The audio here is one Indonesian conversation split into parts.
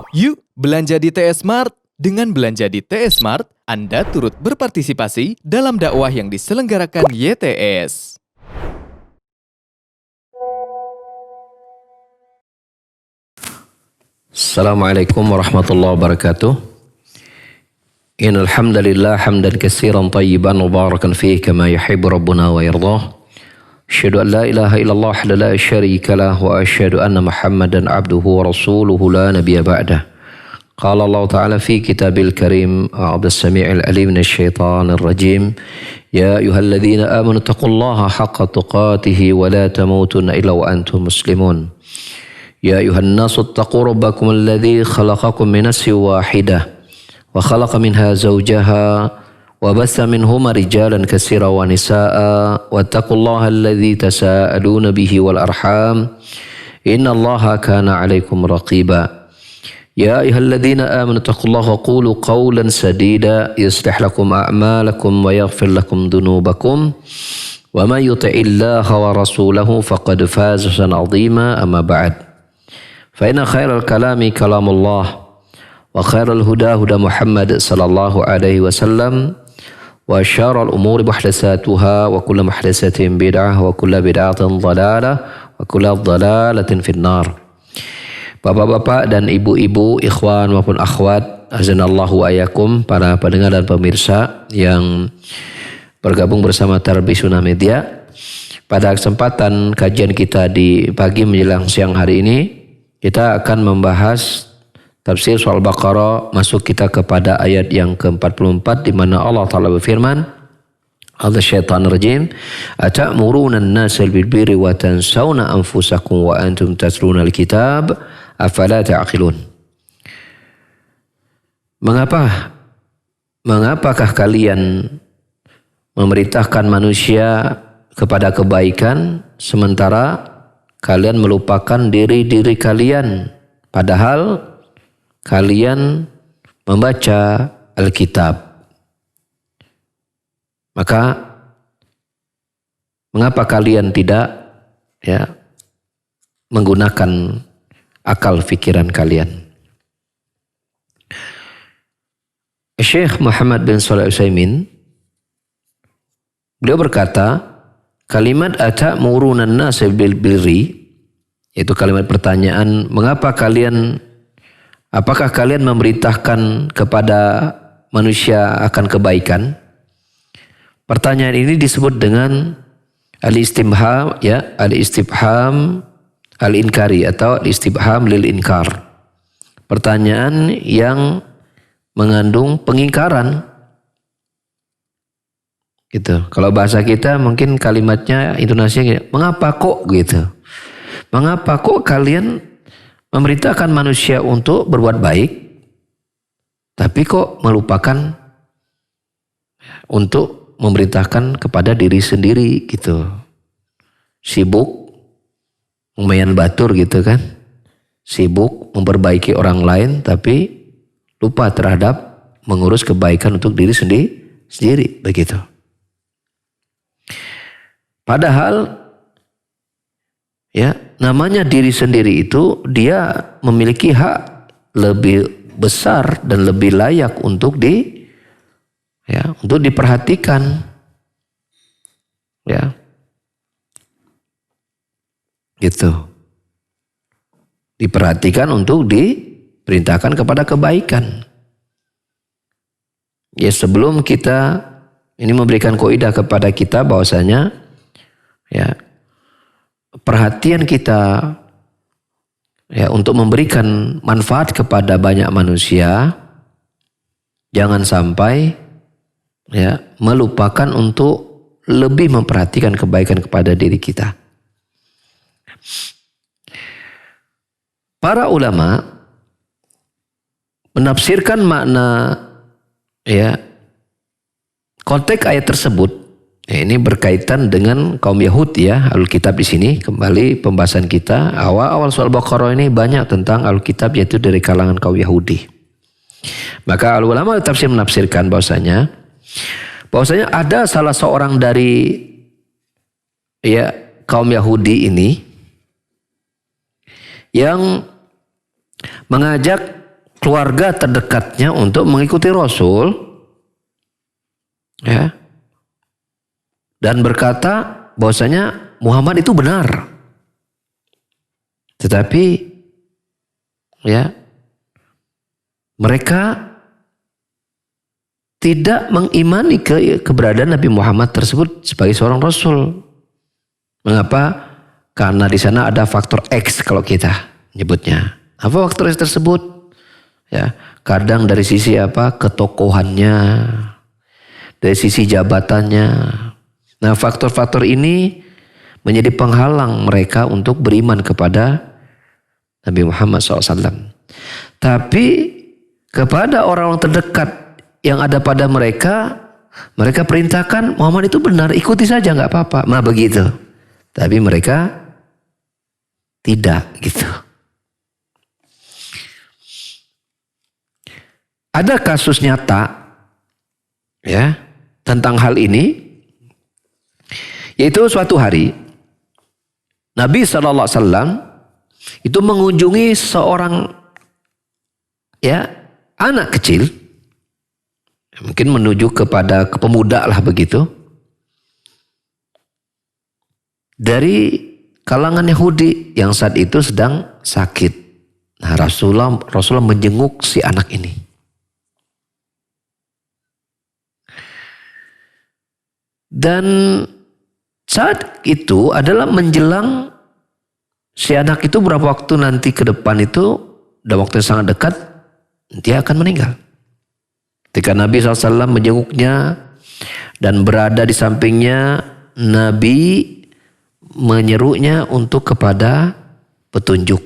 Yuk belanja di TS Mart. Dengan belanja di TS Mart, Anda turut berpartisipasi dalam dakwah yang diselenggarakan YTS. Assalamualaikum warahmatullahi wabarakatuh. Innal hamdalillah hamdan katsiran tayyiban mubarakan fihi kama yuhibbu rabbuna wa yardah. Asyhadu an la ilaha illallah la syarika lah wa asyhadu anna Muhammadan abduhu wa rasuluhu la nabiyya ba'dah. Qala Allah Ta'ala fi kitabil karim a'udzu samii'il alim minasyaitonir rajim. Ya ayyuhalladzina amanu taqullaha haqqa tuqatih wa la tamutunna illa wa antum muslimun. يا أيها الناس اتقوا ربكم الذي خلقكم من نفس واحدة وخلق منها زوجها وبث منهما رجالا كثيرا ونساء واتقوا الله الذي تساءلون به والأرحام إن الله كان عليكم رقيبا يا أيها الذين آمنوا اتقوا الله وقولوا قولا سديدا يصلح لكم أعمالكم ويغفر لكم ذنوبكم ومن يطع الله ورسوله فقد فاز فوزا عظيما أما بعد فإن خير الكلام كلام الله وخير الهدى هدى محمد صلى الله عليه وسلم وشر الأمور محدثاتها وكل محدثة بدعة وكل بدعة ضلالة وكل ضلالة في النار. Bapak-bapak dan ibu-ibu, ikhwan maupun akhwat, azanallahu wa ayakum, para pendengar dan pemirsa yang bergabung bersama Tarbiyah Media. Pada kesempatan kajian kita di pagi menjelang siang hari ini, kita akan membahas tafsir surah Al-Baqarah, masuk kita kepada ayat yang ke-44 di mana Allah Ta'ala berfirman, A'udzusyaitonir rajim, Ata'muruna an-nasa bil birri wa tansawna anfusakum wa antum tatluna al-kitab afala ta'qilun. Mengapakah kalian memerintahkan manusia kepada kebaikan sementara kalian melupakan diri-diri kalian, padahal kalian membaca Alkitab. Maka mengapa kalian tidak menggunakan akal fikiran kalian? Syekh Muhammad bin Shalih Al-Utsaimin beliau berkata, kalimat ata'muruna an-nasa bil birri, itu kalimat pertanyaan, apakah kalian memerintahkan kepada manusia akan kebaikan? Pertanyaan ini disebut dengan al-istifham al-inkari atau al-istifham lil inkar. Pertanyaan yang mengandung pengingkaran. Gitu. Kalau bahasa kita mungkin kalimatnya intonasinya mengapa kok gitu. Mengapa kok kalian memerintahkan manusia untuk berbuat baik tapi kok melupakan untuk memerintahkan kepada diri sendiri gitu. Sibuk lumayan batur gitu kan. Sibuk memperbaiki orang lain tapi lupa terhadap mengurus kebaikan untuk diri sendiri begitu. Padahal namanya diri sendiri itu dia memiliki hak lebih besar dan lebih layak untuk diperhatikan. Gitu. Diperhatikan untuk diperintahkan kepada kebaikan. Ya, sebelum kita ini memberikan kaidah kepada kita bahwasanya perhatian kita untuk memberikan manfaat kepada banyak manusia, jangan sampai melupakan untuk lebih memperhatikan kebaikan kepada diri kita. Para ulama menafsirkan makna konteks ayat tersebut. Ini berkaitan dengan kaum Yahudi Alkitab di sini. Kembali pembahasan kita awal surah Al-Baqarah ini banyak tentang Alkitab, yaitu dari kalangan kaum Yahudi. Maka ulama tafsir menafsirkan bahwasanya ada salah seorang dari kaum Yahudi ini yang mengajak keluarga terdekatnya untuk mengikuti Rasul, ya, dan berkata bahwasanya Muhammad itu benar. Tetapi ya, mereka tidak mengimani keberadaan Nabi Muhammad tersebut sebagai seorang Rasul. Mengapa? Karena di sana ada faktor X kalau kita nyebutnya. Apa faktor X tersebut? Ya, kadang dari sisi apa? Ketokohannya, dari sisi jabatannya. Nah, faktor-faktor ini menjadi penghalang mereka untuk beriman kepada Nabi Muhammad SAW. Tapi kepada orang-orang terdekat yang ada pada mereka, mereka perintahkan Muhammad itu benar, ikuti saja nggak apa-apa. Nah begitu. Tapi mereka tidak gitu. Ada kasus nyata ya tentang hal ini, yaitu suatu hari Nabi SAW itu mengunjungi seorang ya anak kecil, mungkin menuju kepada pemuda lah begitu, dari kalangan Yahudi yang saat itu sedang sakit. Nah, Rasulullah menjenguk si anak ini. Dan saat itu adalah menjelang si anak itu beberapa waktu nanti ke depan itu, dalam waktu yang sangat dekat, dia akan meninggal. Ketika Nabi SAW menjenguknya dan berada di sampingnya, Nabi menyerunya untuk kepada petunjuk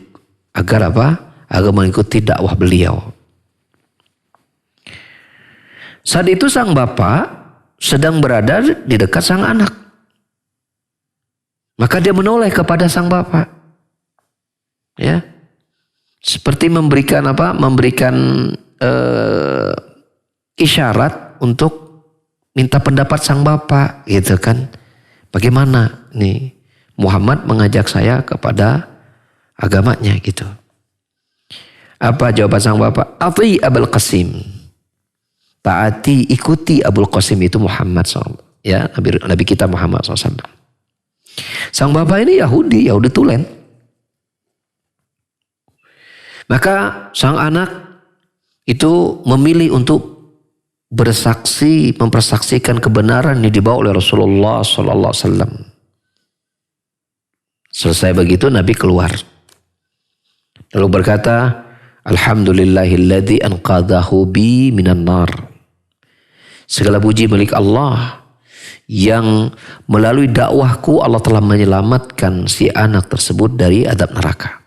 agar apa? Agar mengikuti dakwah beliau. Saat itu sang bapak sedang berada di dekat sang anak. Maka dia menoleh kepada sang bapak. Ya. Seperti memberikan apa? Memberikan isyarat untuk minta pendapat sang bapak, gitu kan. Bagaimana nih Muhammad mengajak saya kepada agamanya gitu. Apa jawaban sang bapak? Ati Abul Qasim. Taati, ikuti Abul Qasim itu Muhammad SAW. Ya, Nabi kita Muhammad SAW. Sang bapak ini Yahudi tulen. Maka sang anak itu memilih untuk bersaksi, mempersaksikan kebenaran yang dibawa oleh Rasulullah SAW. Selesai begitu Nabi keluar. Lalu berkata, Alhamdulillahilladzi anqadhahu bi minan nar. Segala puji milik Allah yang melalui dakwahku Allah telah menyelamatkan si anak tersebut dari azab neraka.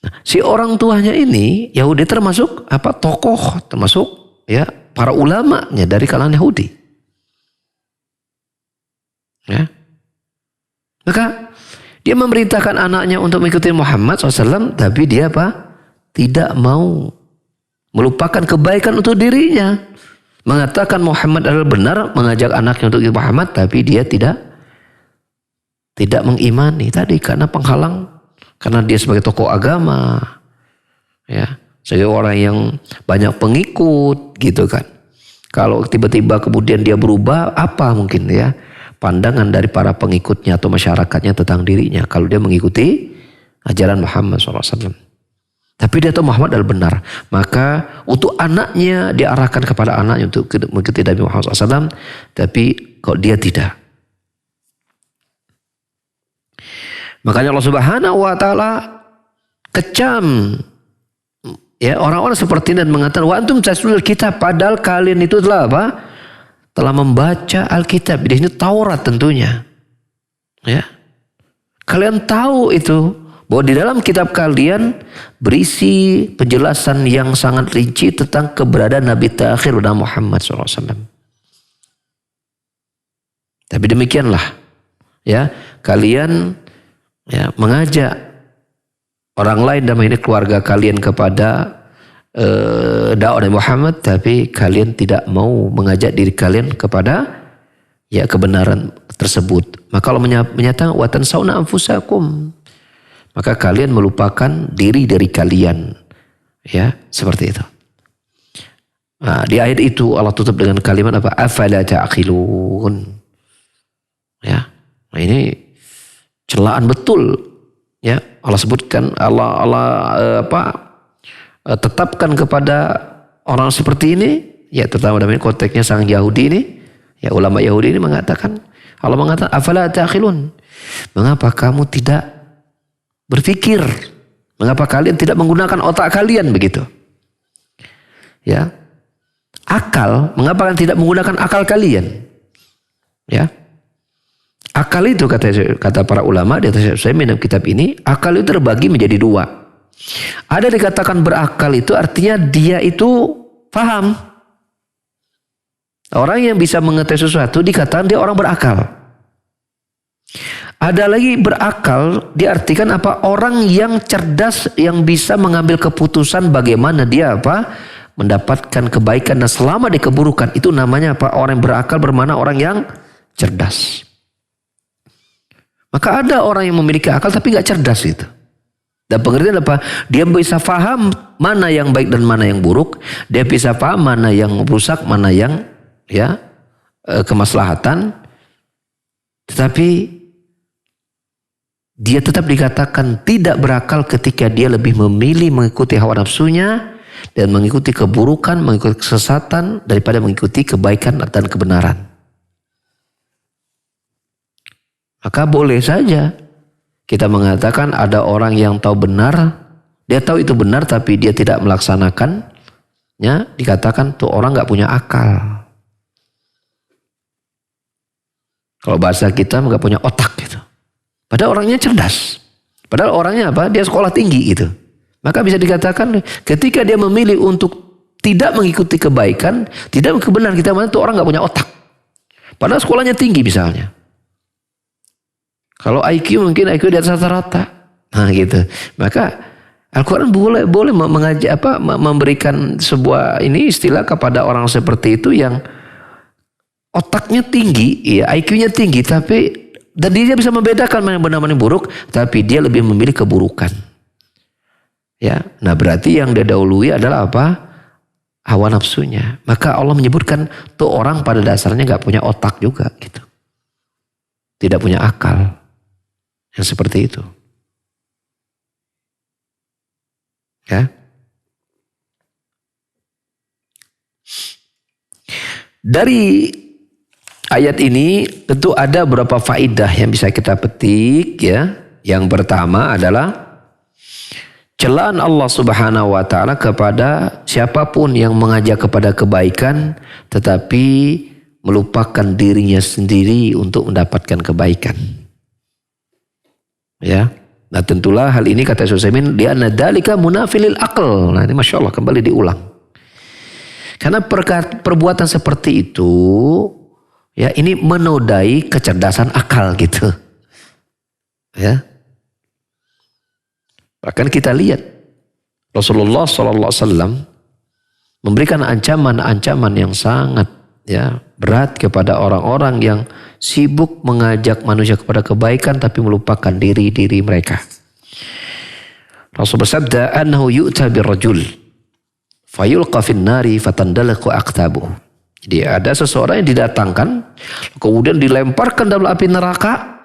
Nah, si orang tuanya ini Yahudi termasuk apa? Tokoh, termasuk ya para ulamanya dari kalangan Yahudi. Ya. Maka dia memerintahkan anaknya untuk mengikuti Muhammad SAW, tapi dia apa? Tidak mau melupakan kebaikan untuk dirinya. Mengatakan Muhammad adalah benar, mengajak anaknya untuk ikut Muhammad, tapi dia tidak mengimani tadi karena penghalang, karena dia sebagai tokoh agama, ya, sebagai orang yang banyak pengikut, gitu kan. Kalau tiba-tiba kemudian dia berubah, apa mungkin ya pandangan dari para pengikutnya atau masyarakatnya tentang dirinya kalau dia mengikuti ajaran Muhammad SAW. Tapi dia tahu Muhammad adalah benar. Maka untuk anaknya diarahkan kepada anaknya untuk mengikuti Nabi Muhammad SAW. Tapi kok dia tidak. Makanya Allah Subhanahu wa Ta'ala kecam ya orang-orang seperti ini dan mengatakan wa antum tatlul kitab, padahal kalian itu telah apa? Telah membaca Alkitab. Di sini Taurat tentunya. Ya. Kalian tahu itu bahwa di dalam kitab kalian berisi penjelasan yang sangat rinci tentang keberadaan Nabi terakhir Muhammad SAW. Tapi demikianlah, ya, kalian ya mengajak orang lain dalam ini keluarga kalian kepada dakwah Nabi Muhammad, tapi kalian tidak mau mengajak diri kalian kepada ya kebenaran tersebut. Maka Allah menyatakan wa tansawna anfusakum. maka kalian melupakan diri dari kalian. Ya, seperti itu. Nah, di ayat itu Allah tutup dengan kalimat apa? Afala ta'qilun. Ya. Nah, ini celaan betul. Ya, Allah sebutkan tetapkan kepada orang seperti ini, ya terutama dalam konteksnya sang Yahudi ini, ya ulama Yahudi ini mengatakan, Allah mengatakan afala ta'qilun. Mengapa kamu tidak berpikir? Mengapa kalian tidak menggunakan otak kalian begitu? Ya. Akal, mengapa kalian tidak menggunakan akal kalian? Ya. Akal itu kata para ulama di atas saya minum kitab ini, akal itu terbagi menjadi dua. Ada dikatakan berakal itu artinya dia itu paham. Orang yang bisa mengetahui sesuatu dikatakan dia orang berakal. Ada lagi berakal diartikan apa? Orang yang cerdas yang bisa mengambil keputusan bagaimana dia mendapatkan kebaikan dan selama di keburukan. Itu namanya apa? Orang yang berakal bermakna orang yang cerdas. Maka ada orang yang memiliki akal tapi gak cerdas itu. Dan pengertian apa? Dia bisa paham mana yang baik dan mana yang buruk. Dia bisa paham mana yang rusak, mana yang kemaslahatan. Tetapi dia tetap dikatakan tidak berakal ketika dia lebih memilih mengikuti hawa nafsunya dan mengikuti keburukan, mengikuti kesesatan daripada mengikuti kebaikan dan kebenaran. Maka boleh saja kita mengatakan ada orang yang tahu benar, dia tahu itu benar tapi dia tidak melaksanakannya, dikatakan tuh orang gak punya akal. Kalau bahasa kita gak punya otak gitu. Padahal orangnya cerdas. Padahal orangnya dia sekolah tinggi gitu. Maka bisa dikatakan ketika dia memilih untuk tidak mengikuti kebaikan, tidak kebenaran, kita mana tuh orang gak punya otak. Padahal sekolahnya tinggi misalnya. Kalau IQ mungkin IQ di atas rata-rata. Nah gitu. Maka Al-Quran boleh memberikan sebuah istilah kepada orang seperti itu yang otaknya tinggi, ya IQ-nya tinggi, dan dia bisa membedakan mana yang benar mana yang buruk, tapi dia lebih memilih keburukan. Ya, nah berarti yang dia dahului adalah apa? Hawa nafsunya. Maka Allah menyebutkan tuh orang pada dasarnya nggak punya otak juga, gitu. Tidak punya akal. Yang seperti itu. Ya. Dari ayat ini tentu ada beberapa faidah yang bisa kita petik ya. Yang pertama adalah celaan Allah Subhanahu wa taala kepada siapapun yang mengajak kepada kebaikan tetapi melupakan dirinya sendiri untuk mendapatkan kebaikan. Ya. Nah tentulah hal ini kata Syekh Utsaimin dia nadzalika munafilil aql. Nah ini Masya Allah kembali diulang. Karena perbuatan seperti itu ya ini menodai kecerdasan akal gitu. Ya. Bahkan kita lihat Rasulullah SAW memberikan ancaman-ancaman yang sangat berat kepada orang-orang yang sibuk mengajak manusia kepada kebaikan tapi melupakan diri mereka. Rasul bersabda annahu yu'ta birrajul fayulqa fin nari fatandalaqu aqtabuhu. Jadi ada seseorang yang didatangkan kemudian dilemparkan dalam api neraka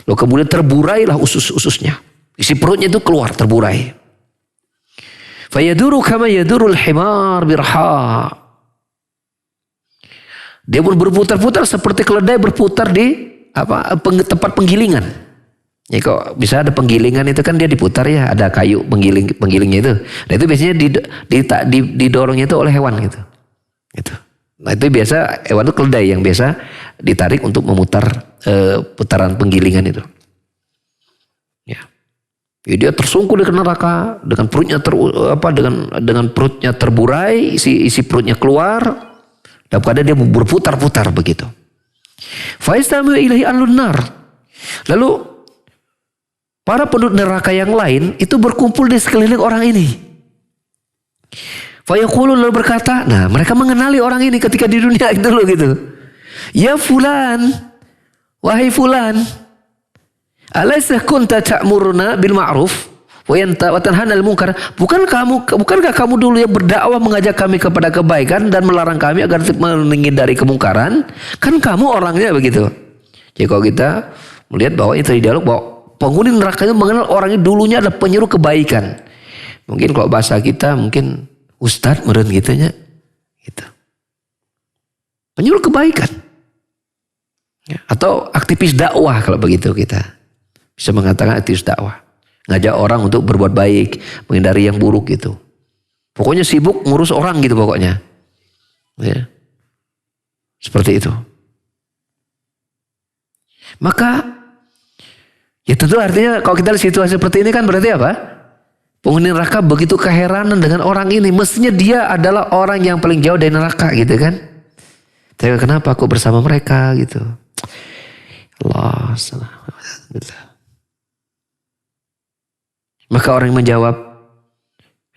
lalu kemudian terburailah usus-ususnya. Isi perutnya itu keluar terburai. Fayaduru kama yadurul himar birha. Dia pun berputar-putar seperti keledai berputar di tempat penggilingan. Ya kok bisa ada penggilingan itu kan dia diputar ya, ada kayu penggilingnya itu. Nah itu biasanya didorongnya itu oleh hewan gitu. Gitu. Nah itu biasa hewan itu keledai yang biasa ditarik untuk memutar putaran penggilingan itu. Ya. Ya dia tersungkur di neraka dengan perutnya dengan perutnya terburai, isi perutnya keluar. Dalam keadaan dia berputar-putar begitu. Faistami'u ilaihi ahlun nar. Lalu para penduduk neraka yang lain itu berkumpul di sekeliling orang ini. Fayaqulu lalu berkata, nah mereka mengenali orang ini ketika di dunia dulu gitu. Ya fulan, wahai fulan, Alaisa kunta ta'muruna bil ma'ruf wa tanhana 'anil munkar? Bukankah kamu dulu yang berdakwah mengajak kami kepada kebaikan dan melarang kami agar menghindari kemungkaran? Kan kamu orangnya begitu. Jadi kalau kita melihat bahwa itu dialog bahwa penghuni neraka itu mengenal orangnya dulunya adalah penyuruh kebaikan. Mungkin kalau bahasa kita mungkin ustadz meren gitunya gitu. Penyuruh kebaikan. Ya, atau aktivis dakwah kalau begitu kita bisa mengatakan aktivis dakwah. Ngajak orang untuk berbuat baik, menghindari yang buruk gitu. Pokoknya sibuk ngurus orang gitu pokoknya. Ya. Seperti itu. Maka ya tentu artinya kalau kita lihat situasi seperti ini kan berarti apa? Penghuni neraka begitu keheranan dengan orang ini. Mestinya dia adalah orang yang paling jauh dari neraka gitu kan. Tapi kenapa aku bersama mereka gitu. Allah salam. Maka orang yang menjawab,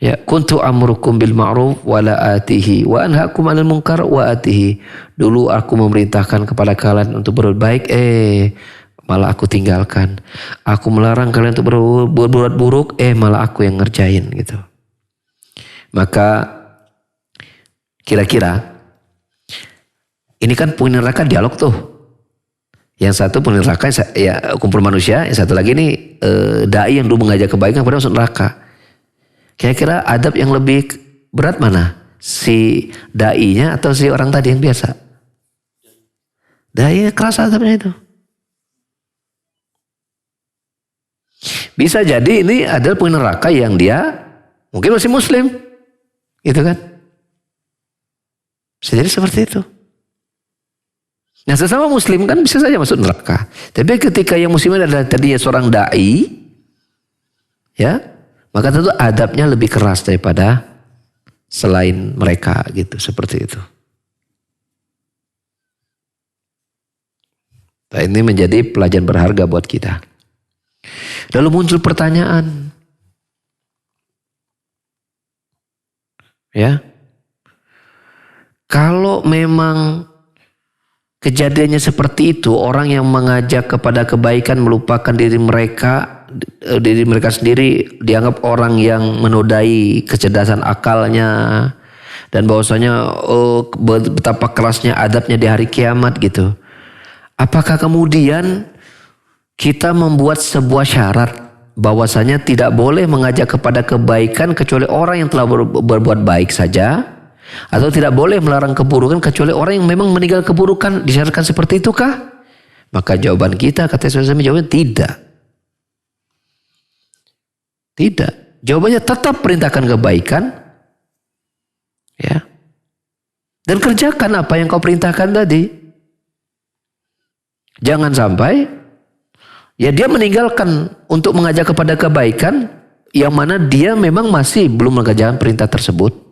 ya kuntu amrukum bil ma'ruf wa la atihi wa anhaakum 'anil munkar wa atihi. Dulu aku memerintahkan kepada kalian untuk berbuat baik, malah aku tinggalkan. Aku melarang kalian untuk berbuat buruk, malah aku yang ngerjain gitu. Maka kira-kira ini kan penghuni neraka dialog tuh. Yang satu penghuni neraka ya kumpul manusia, yang satu lagi nih dai yang dulu mengajak kebaikan kepada masuk neraka. Kira-kira adab yang lebih berat mana? Si dai-nya atau si orang tadi yang biasa? Dai keras adabnya itu. Bisa jadi ini adalah penghuni neraka yang dia mungkin masih muslim. Gitu kan? Bisa jadi seperti itu. Nah sesama muslim kan bisa saja masuk neraka. Tapi ketika yang muslim adalah tadinya seorang da'i, ya, maka tentu adabnya lebih keras daripada selain mereka gitu, seperti itu. Nah, ini menjadi pelajaran berharga buat kita. Lalu muncul pertanyaan, ya, kalau memang kejadiannya seperti itu, orang yang mengajak kepada kebaikan melupakan diri mereka sendiri, dianggap orang yang menodai kecerdasan akalnya, dan bahwasanya betapa kerasnya adabnya di hari kiamat gitu. Apakah kemudian kita membuat sebuah syarat bahwasanya tidak boleh mengajak kepada kebaikan kecuali orang yang telah berbuat baik saja? Atau tidak boleh melarang keburukan kecuali orang yang memang meninggal keburukan, disyaratkan seperti itu kah? Maka jawaban kita kata Islam jawabannya tidak. Tidak. Jawabannya tetap perintahkan kebaikan. Ya. Dan kerjakan apa yang kau perintahkan tadi. Jangan sampai ya dia meninggalkan untuk mengajak kepada kebaikan yang mana dia memang masih belum mengerjakan perintah tersebut.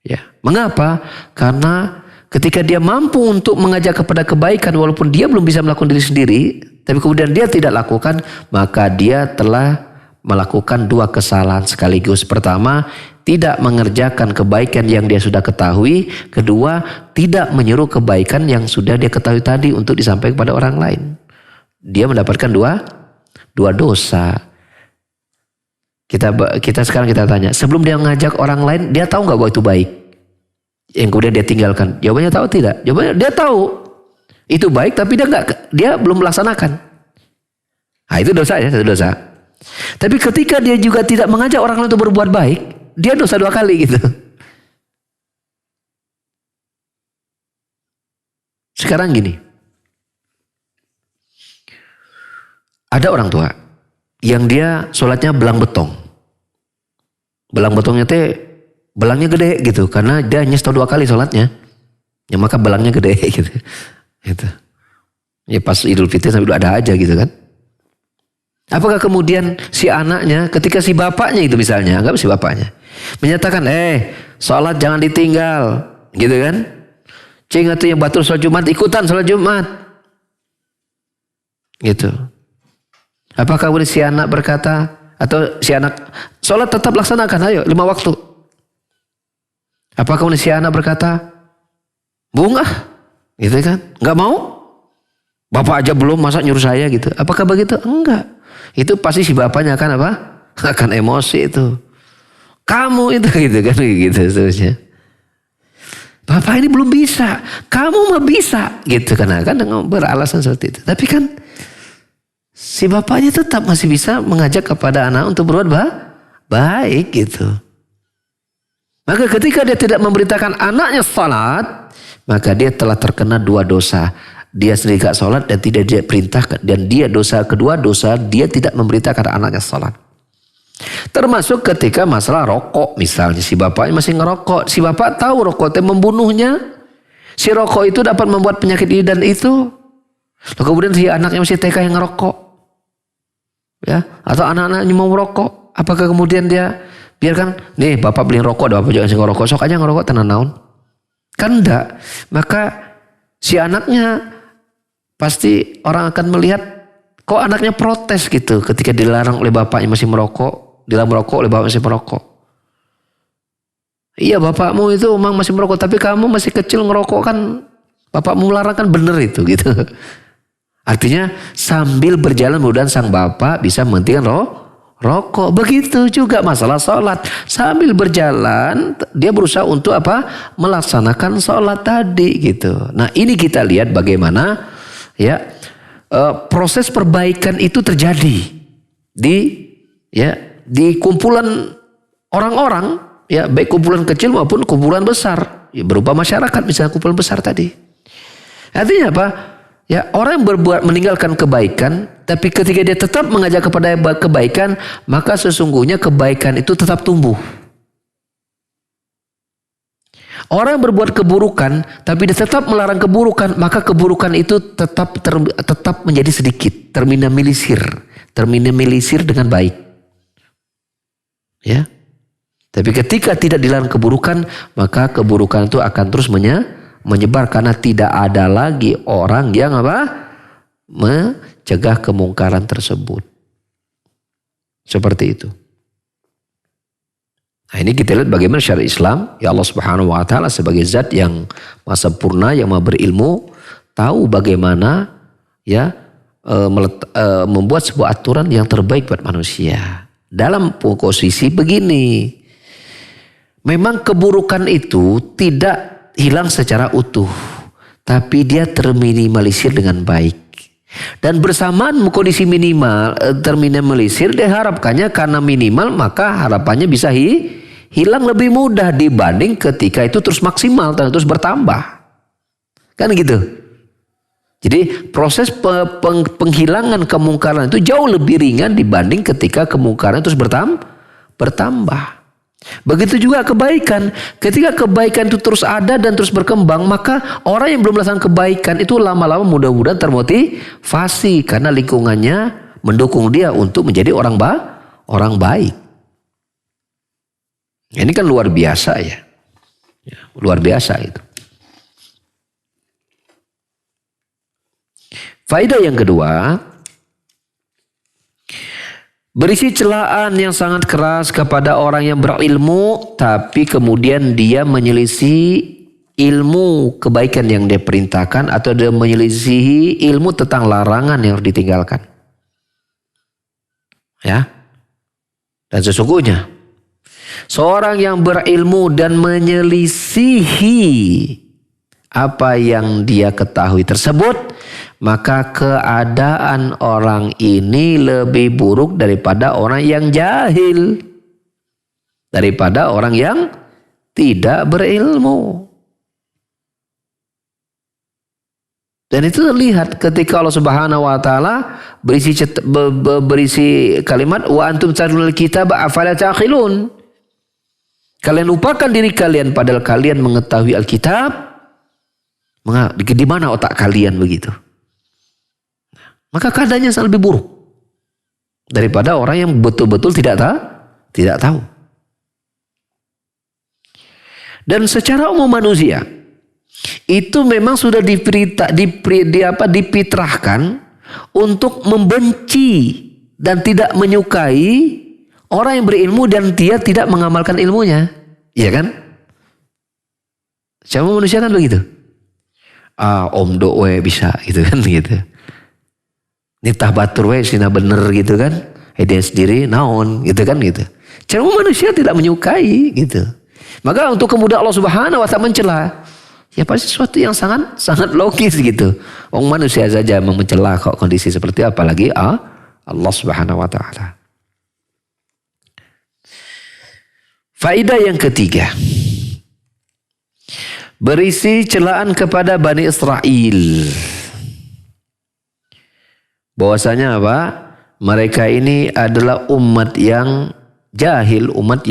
Ya, mengapa? Karena ketika dia mampu untuk mengajak kepada kebaikan walaupun dia belum bisa melakukan diri sendiri, tapi kemudian dia tidak lakukan, maka dia telah melakukan dua kesalahan sekaligus. Pertama, tidak mengerjakan kebaikan yang dia sudah ketahui. Kedua, tidak menyuruh kebaikan yang sudah dia ketahui tadi untuk disampaikan kepada orang lain. Dia mendapatkan dua dosa. Kita sekarang kita tanya, sebelum dia mengajak orang lain, dia tahu nggak bahwa itu baik? Yang kemudian dia tinggalkan. Jawabannya tahu tidak? Jawabannya dia tahu itu baik, tapi dia belum melaksanakan. Nah itu dosa ya, satu dosa. Tapi ketika dia juga tidak mengajak orang lain untuk berbuat baik, dia dosa dua kali gitu. Sekarang gini, ada orang tua yang dia sholatnya belang betong. Belang betongnya belangnya gede gitu, karena dia hanya setahun 2 kali sholatnya, ya maka belangnya gede gitu. Gitu. Ya pas Idul Fitri sampai ada aja gitu kan. Apakah kemudian si anaknya, ketika si bapaknya itu misalnya, anggap si bapaknya menyatakan, sholat jangan ditinggal, gitu kan? Cing itu yang batul sholat Jumat, ikutan sholat Jumat, gitu. Apakah kemudian si anak berkata, atau si anak sholat tetap laksanakan, ayo 5 waktu. Apakah kemudian si anak berkata, bunga, gitu kan? Nggak mau? Bapak aja belum, masa nyuruh saya gitu. Apakah begitu? Enggak. Itu pasti si bapaknya akan apa? Akan emosi itu. Kamu itu gitu kan, gitu seterusnya. Bapak ini belum bisa, kamu mah bisa gitu kan beralasan seperti itu. Tapi kan si bapaknya tetap masih bisa mengajak kepada anak untuk berbuat baik gitu. Maka ketika dia tidak memberitakan anaknya salat, maka dia telah terkena dua dosa. Dia sendiri gak sholat dan tidak dia perintahkan. Dan dia dosa kedua, dosa dia tidak memberitakan anaknya sholat. Termasuk ketika masalah rokok. Misalnya si bapaknya masih ngerokok. Si bapak tahu rokok itu membunuhnya. Si rokok itu dapat membuat penyakit ini dan itu. Lalu kemudian si anaknya masih TK yang ngerokok. Ya, atau anak-anaknya mau merokok. Apakah kemudian dia biarkan, nih bapak beli rokok, bapak jangan ngerokok. Sok aja ngerokok tenan naon. Kan enggak. Maka si anaknya pasti orang akan melihat kok anaknya protes gitu ketika dilarang oleh bapaknya masih merokok, dilarang merokok oleh bapaknya masih merokok. Iya bapakmu itu memang masih merokok tapi kamu masih kecil ngerokok kan bapakmu melarang kan bener itu gitu. Artinya sambil berjalan mudah sang bapak bisa menghentikan rokok. Begitu juga masalah sholat. Sambil berjalan dia berusaha untuk apa? Melaksanakan sholat tadi gitu. Nah ini kita lihat bagaimana ya proses perbaikan itu terjadi di kumpulan orang-orang ya baik kumpulan kecil maupun kumpulan besar ya, berupa masyarakat misalnya kumpulan besar tadi. Artinya apa? Ya orang yang meninggalkan kebaikan tapi ketika dia tetap mengajak kepada kebaikan maka sesungguhnya kebaikan itu tetap tumbuh. Orang yang berbuat keburukan tapi dia tetap melarang keburukan maka keburukan itu tetap menjadi sedikit, terminimalisir dengan baik. Ya. Tapi ketika tidak dilarang keburukan maka keburukan itu akan terus menyebar karena tidak ada lagi orang yang apa? Mencegah kemungkaran tersebut. Seperti itu. Nah ini kita lihat bagaimana syariat Islam. Ya Allah subhanahu wa ta'ala sebagai zat yang maha sempurna, yang maha berilmu. Tahu bagaimana ya membuat sebuah aturan yang terbaik buat manusia. Dalam posisi begini. Memang keburukan itu tidak hilang secara utuh. Tapi dia terminimalisir dengan baik. Dan bersamaan kondisi minimal terminimalisir diharapkannya karena minimal maka harapannya bisa hilang lebih mudah dibanding ketika itu terus maksimal dan terus bertambah. Kan gitu. Jadi proses penghilangan kemungkaran itu jauh lebih ringan dibanding ketika kemungkaran terus bertambah. Begitu juga kebaikan. Ketika kebaikan itu terus ada dan terus berkembang, maka orang yang belum melakukan kebaikan itu lama-lama mudah-mudahan termotivasi karena lingkungannya mendukung dia untuk menjadi orang baik. Ini kan luar biasa ya. Luar biasa itu. Faedah yang kedua, berisi celaan yang sangat keras kepada orang yang berilmu tapi kemudian dia menyelisih ilmu kebaikan yang dia perintahkan atau dia menyelisihi ilmu tentang larangan yang harus ditinggalkan. Ya. Dan sesungguhnya seorang yang berilmu dan menyelisihi apa yang dia ketahui tersebut, maka keadaan orang ini lebih buruk daripada orang yang jahil. Daripada orang yang tidak berilmu. Dan itu terlihat ketika Allah Subhanahu wa taala berisi kalimat wa antum tatlul kitab afala taqilun. Kalian lupakan diri kalian padahal kalian mengetahui Alkitab. Di mana otak kalian begitu? Maka keadaannya sangat lebih buruk daripada orang yang betul-betul tidak tahu. Dan secara umum manusia itu memang sudah dipitrahkan untuk membenci dan tidak menyukai orang yang berilmu dan dia tidak mengamalkan ilmunya. Iya kan? Siapa manusia kan begitu. Om doe bisa gitu kan gitu. Nitah batur we sina bener gitu kan. Dia sendiri naon gitu kan gitu. Cara manusia tidak menyukai gitu. Maka untuk kemudahan Allah Subhanahu wa taala mencela. Ya pasti sesuatu yang sangat sangat logis gitu. Orang manusia saja mencela kok kondisi seperti apalagi Allah Subhanahu wa taala. Faedah yang ketiga. Berisi celaan kepada Bani Israel. Bahwasanya apa? Mereka ini adalah umat yang jahil, umat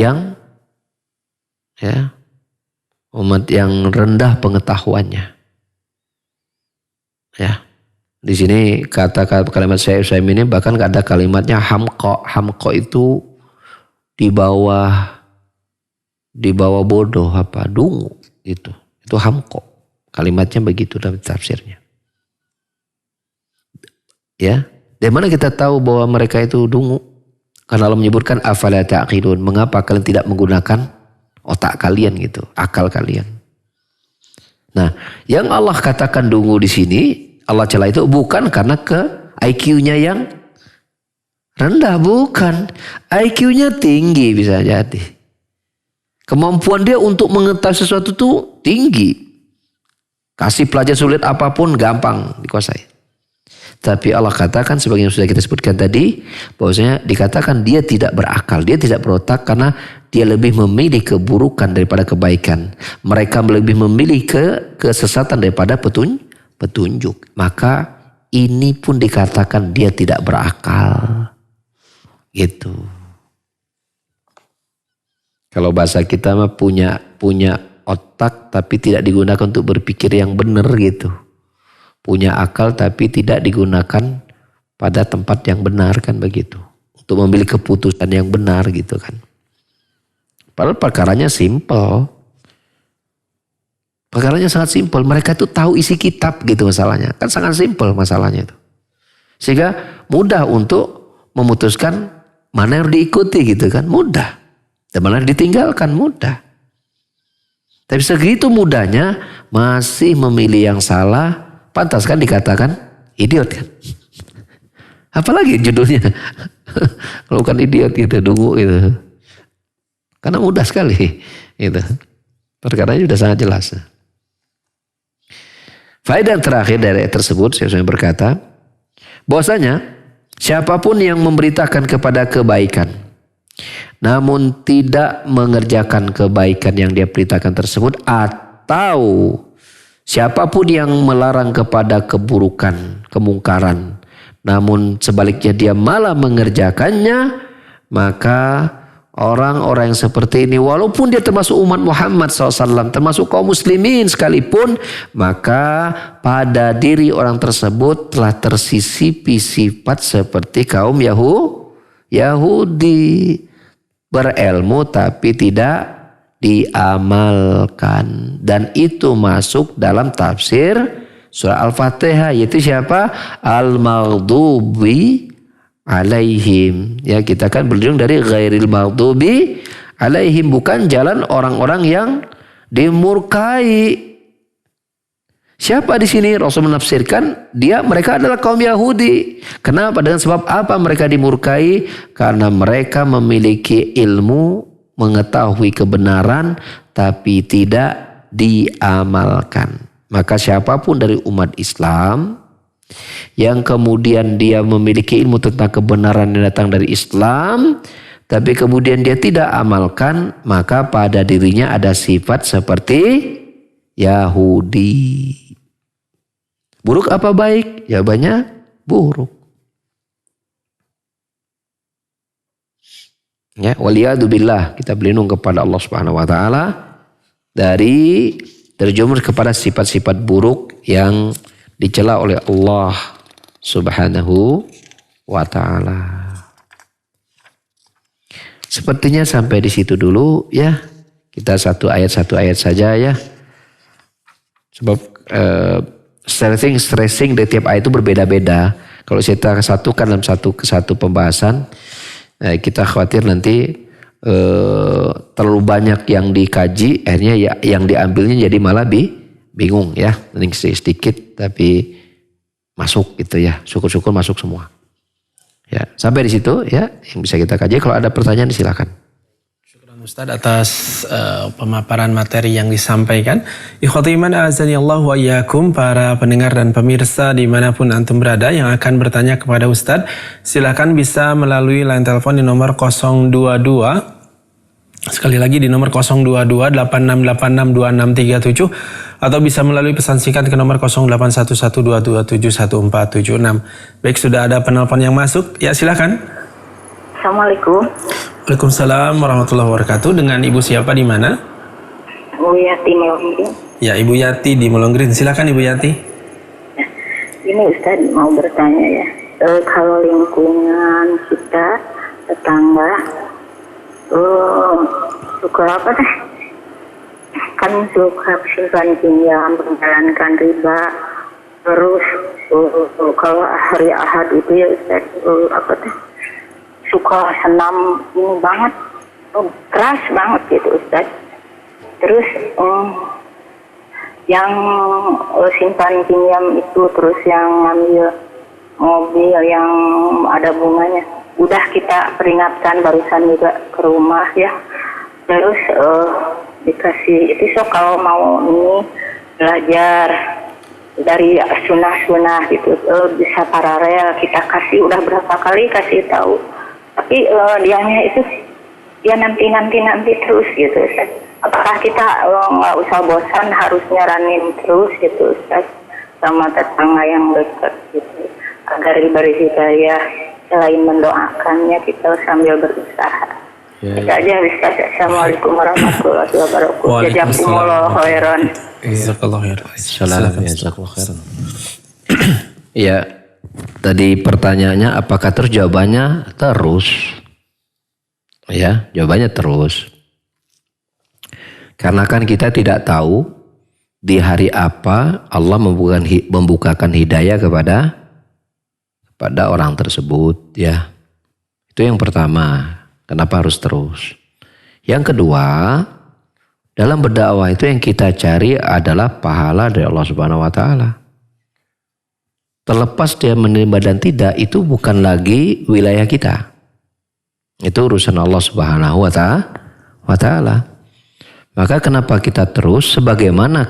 yang rendah pengetahuannya. Ya. Di sini kalimat Syekh Utsaimin ini bahkan ada kalimatnya hamqa. Hamqa itu di bawah bodoh dungu itu. Itu hamqa. Kalimatnya begitu dalam tafsirnya. Ya, dari mana kita tahu bahwa mereka itu dungu? Karena Allah menyebutkan afala ta'qilun. Mengapa kalian tidak menggunakan otak kalian gitu, akal kalian? Nah, yang Allah katakan dungu di sini, Allah cela itu bukan karena IQ-nya yang rendah, bukan. IQ-nya tinggi bisa jadi. Kemampuan dia untuk mengetahui sesuatu itu tinggi. Kasih pelajaran sulit apapun gampang dikuasai. Tapi Allah katakan sebagai yang sudah kita sebutkan tadi, bahwasanya dikatakan dia tidak berakal, dia tidak berotak karena dia lebih memilih keburukan daripada kebaikan. Mereka lebih memilih kesesatan daripada petunjuk. Maka ini pun dikatakan dia tidak berakal. Gitu. Kalau bahasa kita mah punya otak tapi tidak digunakan untuk berpikir yang benar gitu. Punya akal tapi tidak digunakan pada tempat yang benar kan begitu. Untuk memilih keputusan yang benar gitu kan. Padahal perkaranya simpel. Perkaranya sangat simpel. Mereka itu tahu isi kitab gitu masalahnya. Kan sangat simpel masalahnya itu. Sehingga mudah untuk memutuskan mana yang diikuti gitu kan. Mudah. Dan malah ditinggalkan mudah. Tapi segitu mudahnya masih memilih yang salah. Pantas kan dikatakan idiot kan. Apalagi judulnya. Kalau bukan idiot gitu, dungu gitu. Karena mudah sekali. Gitu. Perkaranya sudah sangat jelas. Faedah terakhir dari ayat tersebut, saya berkata. Bahwasanya siapapun yang memberitakan kepada kebaikan. Namun tidak mengerjakan kebaikan yang dia beritakan tersebut. Atau siapapun yang melarang kepada keburukan, kemungkaran. Namun sebaliknya dia malah mengerjakannya. Maka orang-orang yang seperti ini walaupun dia termasuk umat Muhammad SAW. Termasuk kaum muslimin sekalipun. Maka pada diri orang tersebut telah tersisipi sifat seperti kaum Yahudi. Berilmu tapi tidak diamalkan. Dan itu masuk dalam tafsir surah Al-Fatihah. Yaitu siapa? Al-Maghdubi alaihim. Ya, kita kan berjudul dari ghairil maghdubi alaihim. Bukan jalan orang-orang yang dimurkai. Siapa di sini? Rasul menafsirkan mereka adalah kaum Yahudi. Kenapa? Dengan sebab apa mereka dimurkai? Karena mereka memiliki ilmu, mengetahui kebenaran tapi tidak diamalkan. Maka siapapun dari umat Islam yang kemudian dia memiliki ilmu tentang kebenaran yang datang dari Islam tapi kemudian dia tidak amalkan, maka pada dirinya ada sifat seperti Yahudi. Buruk apa baik? Jawabannya buruk. Ya, waliyadzubillah, kita berlindung kepada Allah Subhanahu wa taala dari terjerumus kepada sifat-sifat buruk yang dicela oleh Allah Subhanahu wa taala. Sepertinya sampai di situ dulu ya. Kita satu ayat saja ya. Sebab stressing dari tiap ayat itu berbeda-beda. Kalau kita satukan dalam satu pembahasan, kita khawatir nanti terlalu banyak yang dikaji, akhirnya yang diambilnya jadi malah bingung ya. Mending sedikit tapi masuk gitu ya. Syukur-syukur masuk semua. Ya, sampai di situ ya yang bisa kita kaji. Kalau ada pertanyaan silakan. Ustadz atas pemaparan materi yang disampaikan. Ikhwati iman azanillahu wa iyyakum, para pendengar dan pemirsa dimanapun antum berada yang akan bertanya kepada Ustadz, silakan bisa melalui line telepon di nomor 022. Sekali lagi di nomor 022-8686-2637 atau bisa melalui pesan singkat ke nomor 081122771476. Baik, sudah ada penelpon yang masuk. Ya, silakan. Assalamualaikum. Waalaikumsalam warahmatullahi wabarakatuh. Dengan Ibu siapa di mana? Bu Yati Melonggring. Ya, Ibu Yati di Melonggring. Silakan Ibu Yati. Ini Ustadz mau bertanya ya. Kalau lingkungan kita, tetangga, suka apa deh? Kan suka simpan pinjam, menjalankan riba. Terus kalau hari Ahad itu ya Ustadz, apa deh? Suka senam ini banget, keras banget gitu Ustaz. Terus yang simpan pinjam itu, terus yang ngambil mobil yang ada bunganya, udah kita peringatkan barusan juga ke rumah ya. Terus dikasih itu, so kalau mau ini belajar dari sunnah-sunnah gitu, bisa paralel kita kasih, udah berapa kali kasih tahu. Tapi dianya itu ya nanti terus gitu Ustaz. Apakah kita nggak usah bosan harus nyaranin terus gitu Ustaz sama tetangga yang dekat gitu, agar diberi hidayah, selain mendoakannya kita sambil berusaha. Itu aja Ustaz. Assalamualaikum warahmatullahi wabarakatuh. Jazakumullah khairan. Jazakallah khairan. Jazakallah khairan. Iya. Tadi pertanyaannya apakah terus, jawabannya terus. Ya, jawabannya terus. Karena kan kita tidak tahu di hari apa Allah membukakan hidayah kepada orang tersebut ya. Itu yang pertama. Kenapa harus terus? Yang kedua, dalam berdakwah itu yang kita cari adalah pahala dari Allah Subhanahu wa taala. Terlepas dia menerima dan tidak, itu bukan lagi wilayah kita. Itu urusan Allah Subhanahu wa taala. Maka kenapa kita terus, sebagaimana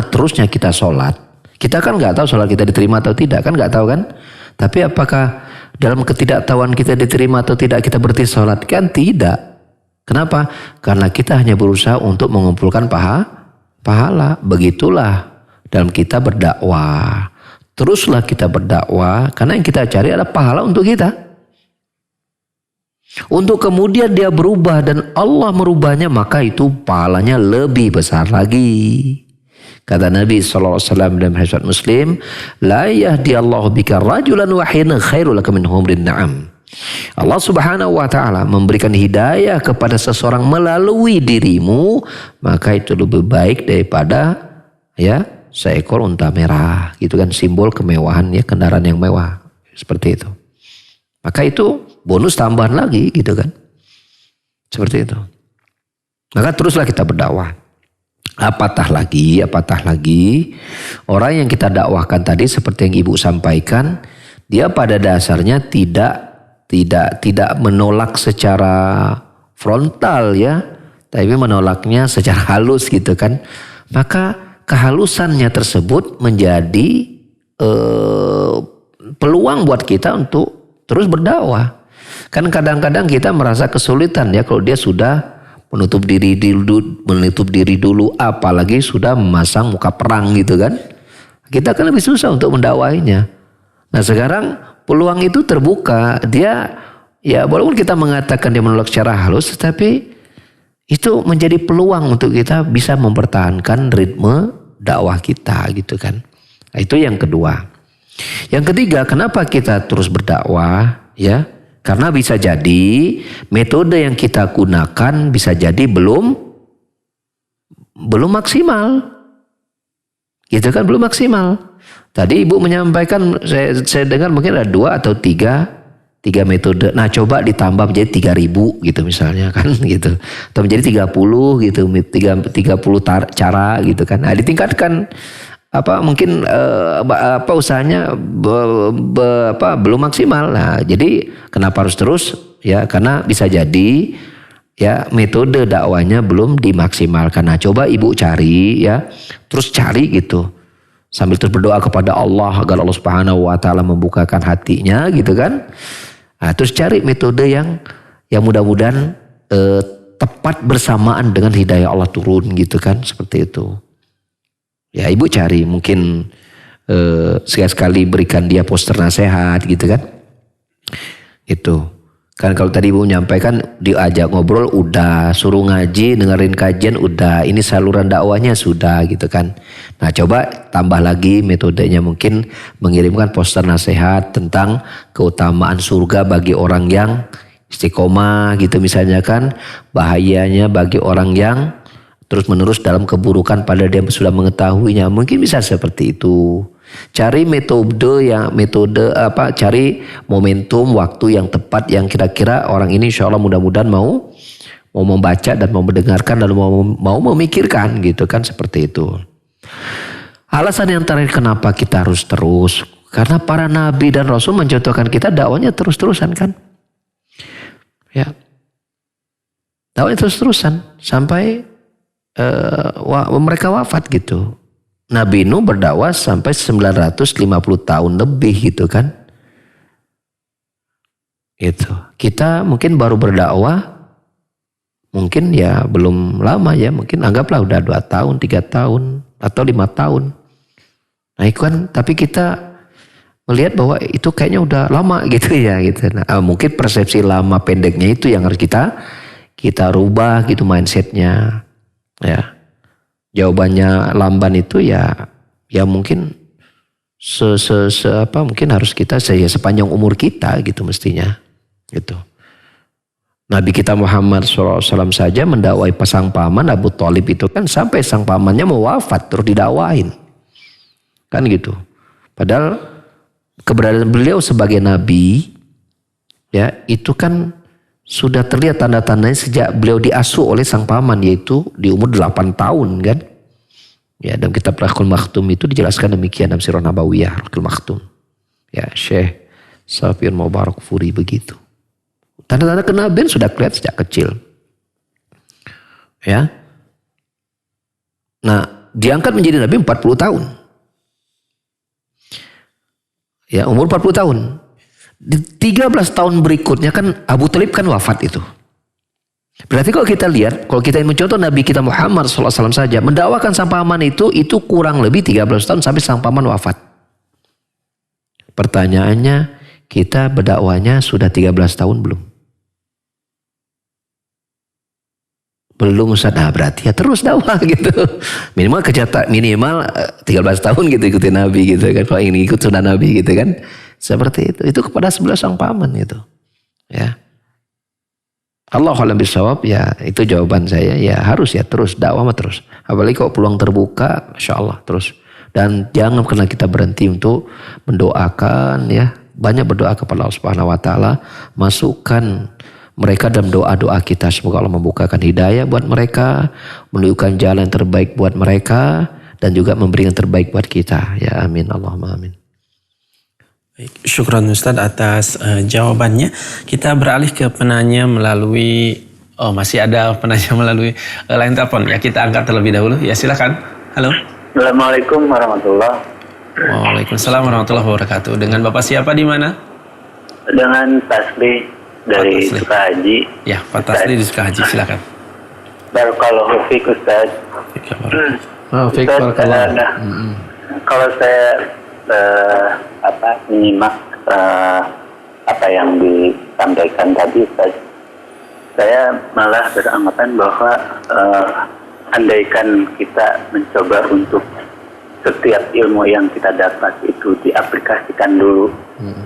terusnya kita sholat. Kita kan nggak tahu sholat kita diterima atau tidak, kan nggak tahu kan? Tapi apakah dalam ketidaktahuan kita diterima atau tidak kita berhenti sholat? Kan tidak. Kenapa? Karena kita hanya berusaha untuk mengumpulkan pahala. Begitulah dalam kita berdakwah. Teruslah kita berdakwah karena yang kita cari adalah pahala untuk kita. Untuk kemudian dia berubah dan Allah merubahnya, maka itu pahalanya lebih besar lagi. Kata Nabi SAW dalam hadits Muslim, la yahdiyallahu bika rajulan wahidan khairul laka min humrin na'am. Allah Subhanahu wa taala memberikan hidayah kepada seseorang melalui dirimu, maka itu lebih baik daripada ya seekor unta merah, gitu kan, simbol kemewahan ya, kendaraan yang mewah seperti itu. Maka itu bonus tambahan lagi gitu kan, seperti itu. Maka teruslah kita berdakwah. Apatah lagi orang yang kita dakwahkan tadi seperti yang Ibu sampaikan, dia pada dasarnya tidak menolak secara frontal ya, tapi menolaknya secara halus gitu kan. Maka kehalusannya tersebut menjadi peluang buat kita untuk terus berdakwah. Kan kadang-kadang kita merasa kesulitan ya kalau dia sudah menutup diri dulu, apalagi sudah memasang muka perang gitu kan. Kita kan lebih susah untuk mendakwahinya. Nah sekarang peluang itu terbuka. Dia ya walaupun kita mengatakan dia menolak secara halus, tetapi itu menjadi peluang untuk kita bisa mempertahankan ritme dakwah kita gitu kan. Nah, itu yang kedua. Yang ketiga, kenapa kita terus berdakwah ya? Karena bisa jadi metode yang kita gunakan bisa jadi belum maksimal. Gitu kan, belum maksimal. Tadi Ibu menyampaikan, saya dengar mungkin ada 2 atau 3 metode. Nah coba ditambah menjadi 3.000 gitu misalnya kan gitu. Atau menjadi 30 gitu, 30 cara gitu kan. Nah ditingkatkan mungkin usahanya belum maksimal. Nah, jadi kenapa harus terus? Ya, karena bisa jadi ya metode dakwanya belum dimaksimalkan. Nah, coba ibu cari ya, terus cari gitu. Sambil terus berdoa kepada Allah agar Allah Subhanahu wa taala membukakan hatinya gitu kan. Nah, terus cari metode yang mudah-mudahan tepat bersamaan dengan hidayah Allah turun gitu kan, seperti itu. Ya, ibu cari mungkin sekali-sekali berikan dia poster nasihat gitu kan. Itu. Kan kalau tadi ibu menyampaikan diajak ngobrol udah, suruh ngaji, dengerin kajian udah, ini saluran dakwahnya sudah gitu kan. Nah, coba tambah lagi metodenya, mungkin mengirimkan poster nasihat tentang keutamaan surga bagi orang yang istiqomah gitu misalnya kan, bahayanya bagi orang yang terus menerus dalam keburukan padahal dia sudah mengetahuinya, mungkin bisa seperti itu. Cari cari momentum waktu yang tepat yang kira-kira orang ini insya Allah mudah-mudahan mau membaca dan mau mendengarkan dan mau memikirkan gitu kan, seperti itu. Alasan yang terakhir kenapa kita harus terus, karena para nabi dan rasul mencontohkan kita dakwanya terus-terusan kan. Ya. Dakwanya terus-terusan sampai mereka wafat gitu. Nabi Nuh berdakwah sampai 950 tahun lebih gitu kan. Itu. Kita mungkin baru berdakwah mungkin ya belum lama ya, mungkin anggaplah udah 2 tahun, 3 tahun atau 5 tahun. Nah, itu kan, tapi kita melihat bahwa itu kayaknya udah lama gitu ya gitu. Nah, mungkin persepsi lama pendeknya itu yang harus kita rubah gitu mindsetnya. Ya. Jawabannya lamban itu ya mungkin mungkin harus kita sepanjang umur kita gitu mestinya gitu. Nabi kita Muhammad SAW saja mendakwai pasang paman Abu Thalib itu kan sampai sang pamannya mau wafat terus didakwain kan gitu. Padahal keberadaan beliau sebagai nabi ya itu kan sudah terlihat tanda-tandanya sejak beliau diasuh oleh sang paman, yaitu di umur 8 tahun kan. Ya, dalam kitab Rahul Maktum itu dijelaskan demikian dalam Sirah Nabawiyah Rahul Maktum. Ya, Syekh Safiur Mubarak Furi begitu. Tanda-tanda kenabian sudah kelihatan sejak kecil. Ya. Nah, diangkat menjadi nabi 40 tahun. Ya, umur 40 tahun. Di 13 tahun berikutnya kan Abu Thalib kan wafat itu. Berarti kalau kita lihat, kalau kita mencontoh Nabi kita Muhammad SAW saja mendakwakan sang paman itu kurang lebih 13 tahun sampai sang paman wafat. Pertanyaannya, kita berdakwanya sudah 13 tahun belum? Belum, Ustaz. Nah, berarti ya terus dakwah gitu. Minimal 13 tahun gitu ikutin Nabi gitu kan. Kalau ini ikut sunnah Nabi gitu kan. Seperti itu. Itu kepada 11 sang paman gitu. Ya. Allahu a'lam bishawab, ya itu jawaban saya. Ya harus ya terus dakwah mah terus. Apalagi kalau peluang terbuka, insyaallah terus. Dan jangan pernah kita berhenti untuk mendoakan ya. Banyak berdoa kepada Allah Subhanahu wa taala, masukkan mereka dalam doa-doa kita. Semoga Allah membukakan hidayah buat mereka, menunjukkan jalan yang terbaik buat mereka dan juga memberi yang terbaik buat kita. Ya amin, Allahumma amin. Baik, syukran Ustadz atas jawabannya. Kita beralih ke penanya melalui, masih ada penanya melalui line telepon. Ya kita angkat terlebih dahulu. Ya silakan. Halo. Assalamualaikum warahmatullahi. Waalaikumsalam warahmatullahi wabarakatuh. Dengan Bapak siapa di mana? Dengan Tasli dari Sukahaji. Ya, Pak Tasli di Sukahaji, silakan. Barakallahu fiik Ustaz. Ustaz, kalau saya menyimak apa yang disampaikan tadi, Ustaz, saya malah beranggapan bahwa andaikan kita mencoba untuk setiap ilmu yang kita dapat itu diaplikasikan dulu,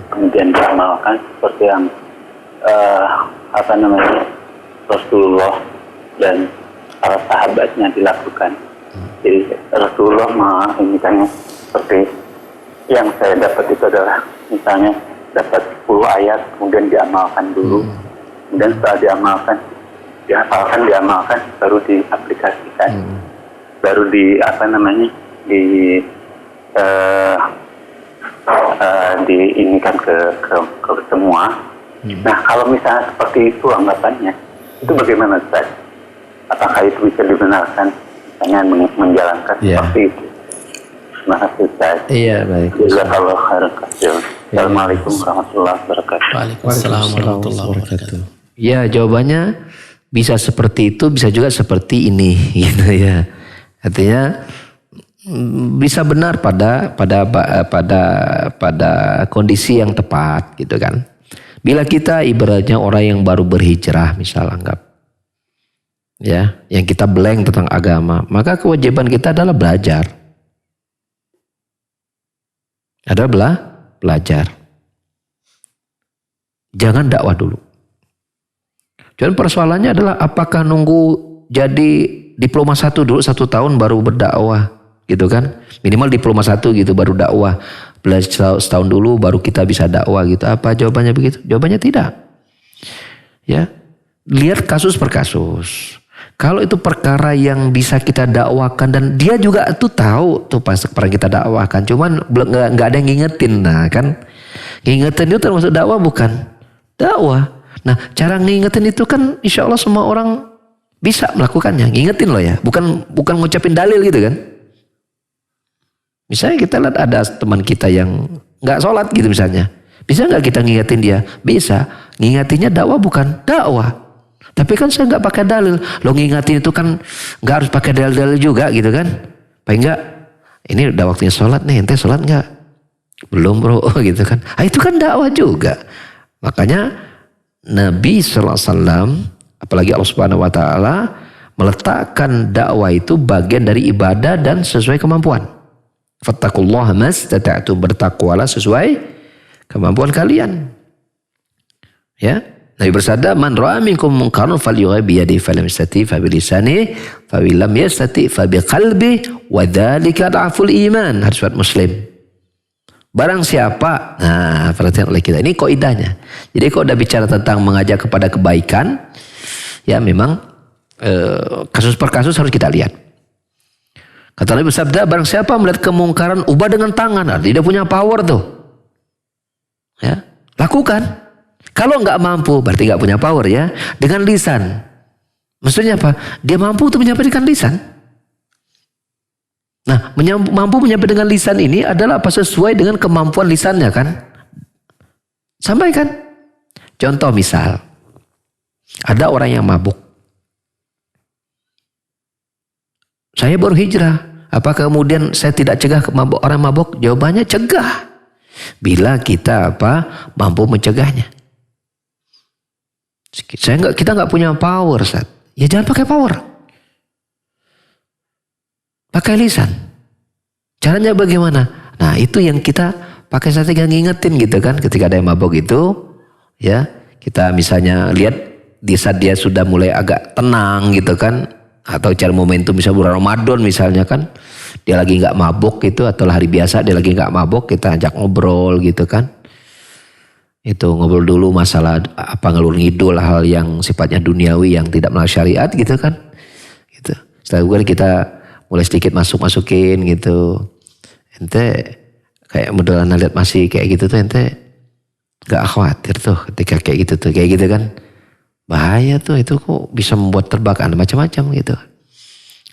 kemudian diamalkan seperti yang Rasulullah dan para sahabatnya dilakukan. Jadi Rasulullah misalnya seperti yang saya dapat itu adalah misalnya dapat 10 ayat kemudian diamalkan dulu, kemudian setelah diamalkan baru diaplikasikan, baru diinikan ke semua. Nah, kalau misalnya seperti itu anggapannya, itu bagaimana Ustaz? Apakah itu bisa dibenarkan misalnya menjalankan seperti itu? Terima kasih Ustaz. Iya, baik. Jazakallahu khairan katsir. Assalamualaikum warahmatullahi wabarakatuh. Waalaikumsalam warahmatullahi wabarakatuh. Ya, jawabannya bisa seperti itu, bisa juga seperti ini, gitu ya. Artinya bisa benar pada kondisi yang tepat, gitu kan. Bila kita ibaratnya orang yang baru berhijrah, misal anggap, ya, yang kita blank tentang agama, maka kewajiban kita adalah belajar. Belajar. Jangan dakwah dulu. Cuman persoalannya adalah apakah nunggu jadi diploma 1 dulu 1 tahun baru berdakwah, gitu kan? Minimal diploma 1 gitu baru dakwah. Belajar setahun dulu baru kita bisa dakwah gitu. Apa jawabannya begitu? Jawabannya tidak. Ya, lihat kasus per kasus. Kalau itu perkara yang bisa kita dakwakan dan dia juga tuh tahu tuh pas pernah kita dakwakan, cuman nggak ada yang ngingetin, nah kan? Ngingetin itu termasuk dakwah bukan? Dakwah. Nah, cara ngingetin itu kan insya Allah semua orang bisa melakukannya. Ngingetin loh ya, bukan ngucapin dalil gitu kan? Misalnya kita lihat ada teman kita yang nggak sholat gitu misalnya, bisa nggak kita ngingetin dia? Bisa. Ngingetinnya dakwah bukan? Dakwah. Tapi kan saya nggak pakai dalil. Lo ngingetin itu kan nggak harus pakai dalil-dalil juga gitu kan? Paling nggak, ini udah waktunya sholat nih, ente sholat nggak? Belum bro, gitu kan? Ah, itu kan dakwah juga. Makanya Nabi SAW, apalagi Allah Subhanahu Wa Taala meletakkan dakwah itu bagian dari ibadah dan sesuai kemampuan. Fattaqullaha mastata'tum, bertakwalah sesuai kemampuan kalian. Ya, Nabi bersabda, "Man ra'a minkum munkaran falyughayyir bi yadihi, falam yastati' fa bi lisanihi, fa lam yastati' fa bi qalbihi, wa dzalika adhaful iman." Hadis riwayat Muslim. Barang siapa, nah perhatian oleh kita, ini kaidahnya. Jadi kalau udah bicara tentang mengajak kepada kebaikan, ya memang kasus per kasus harus kita lihat. Kata Nabi bersabda, barang siapa melihat kemungkaran, ubah dengan tangan, artinya dia punya power tuh. Ya, lakukan. Kalau nggak mampu, berarti nggak punya power ya. Dengan lisan, maksudnya apa? Dia mampu untuk menyampaikan lisan. Nah, mampu menyampaikan dengan lisan ini adalah apa? Sesuai dengan kemampuan lisannya kan? Sampaikan. Contoh misal, ada orang yang mabuk. Saya baru hijrah. Apakah kemudian saya tidak cegah orang mabuk? Jawabannya cegah. Bila kita mampu mencegahnya. Kita nggak punya power, Ustaz. Ya jangan pakai power. Pakai lisan. Caranya bagaimana? Nah, itu yang kita pakai strategi ngingetin gitu kan. Ketika ada yang mabuk itu, ya kita misalnya lihat di saat dia sudah mulai agak tenang gitu kan. Atau cara momentum bisa bulan Ramadan misalnya kan, dia lagi nggak mabuk gitu, atau hari biasa dia lagi nggak mabuk, kita ajak ngobrol gitu kan. Itu ngobrol dulu masalah ngelur ngidul hal yang sifatnya duniawi yang tidak melalui syariat gitu kan. Gitu. Setelah itu kita mulai sedikit masukin gitu. Ente kayak modelan lihat masih kayak gitu tuh, ente nggak khawatir tuh ketika kayak gitu kan. Bahaya tuh, itu kok bisa membuat terbakar macam-macam gitu.